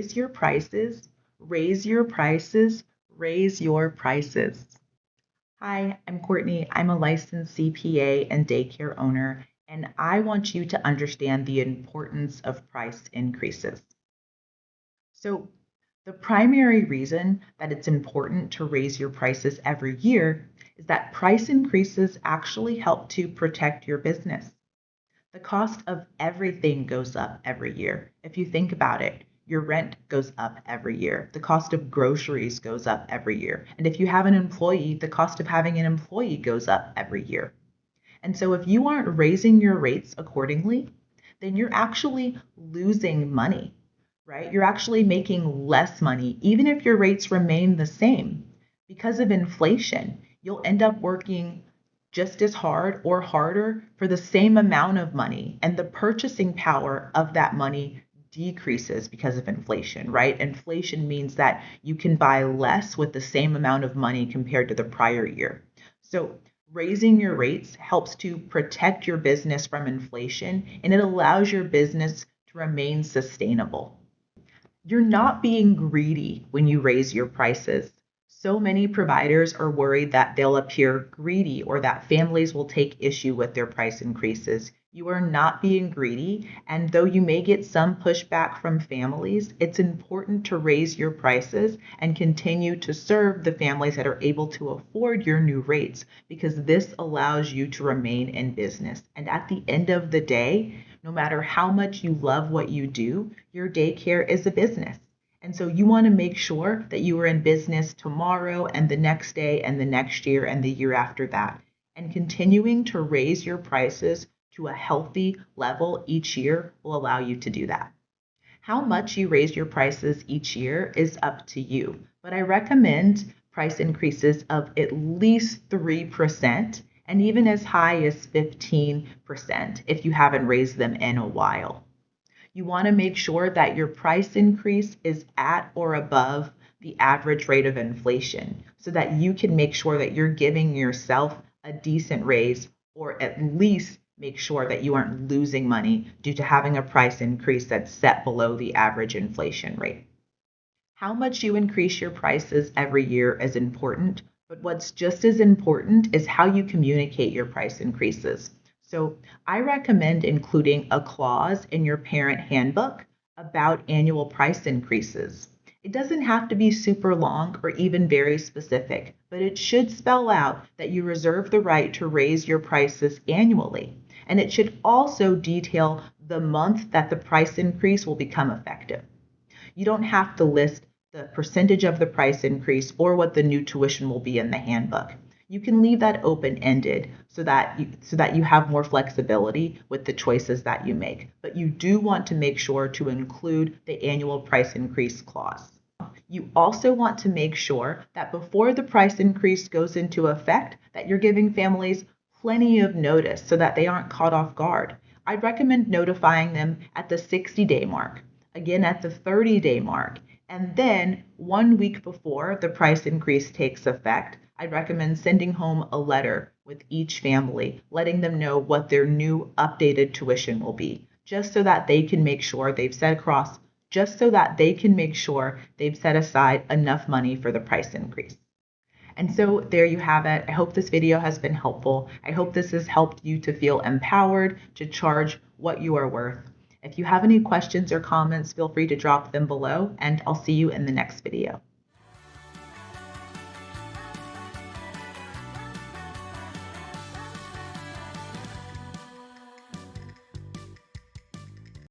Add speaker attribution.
Speaker 1: Raise your prices, raise your prices, raise your prices. Hi, I'm Courtney. I'm a licensed CPA and daycare owner, and I want you to understand the importance of price increases. So, the primary reason that it's important to raise your prices every year is that price increases actually help to protect your business. The cost of everything goes up every year. If you think about it, your rent goes up every year. The cost of groceries goes up every year. And if you have an employee, the cost of having an employee goes up every year. And so if you aren't raising your rates accordingly, then you're actually losing money, right? You're actually making less money, even if your rates remain the same. Because of inflation, you'll end up working just as hard or harder for the same amount of money, and the purchasing power of that money decreases because of inflation, right? Inflation means that you can buy less with the same amount of money compared to the prior year. So raising your rates helps to protect your business from inflation, and it allows your business to remain sustainable. You're not being greedy when you raise your prices. So many providers are worried that they'll appear greedy or that families will take issue with their price increases. You are not being greedy, and though you may get some pushback from families, it's important to raise your prices and continue to serve the families that are able to afford your new rates, because this allows you to remain in business. And at the end of the day, no matter how much you love what you do, your daycare is a business. And so you want to make sure that you are in business tomorrow and the next day and the next year and the year after that. And continuing to raise your prices to a healthy level each year will allow you to do that. How much you raise your prices each year is up to you, but I recommend price increases of at least 3% and even as high as 15% if you haven't raised them in a while. You want to make sure that your price increase is at or above the average rate of inflation so that you can make sure that you're giving yourself a decent raise, or at least make sure that you aren't losing money due to having a price increase that's set below the average inflation rate. How much you increase your prices every year is important, but what's just as important is how you communicate your price increases. So I recommend including a clause in your parent handbook about annual price increases. It doesn't have to be super long or even very specific, but it should spell out that you reserve the right to raise your prices annually. And it should also detail the month that the price increase will become effective. You don't have to list the percentage of the price increase or what the new tuition will be in the handbook. You can leave that open-ended so that you have more flexibility with the choices that you make. But you do want to make sure to include the annual price increase clause. You also want to make sure that before the price increase goes into effect, that you're giving families plenty of notice so that they aren't caught off guard. I'd recommend notifying them at the 60-day mark, again at the 30-day mark, and then 1 week before the price increase takes effect, I'd recommend sending home a letter with each family, letting them know what their new updated tuition will be, just so that they can make sure they've set aside enough money for the price increase. And so there you have it. I hope this video has been helpful. I hope this has helped you to feel empowered to charge what you are worth. If you have any questions or comments, feel free to drop them below, and I'll see you in the next video.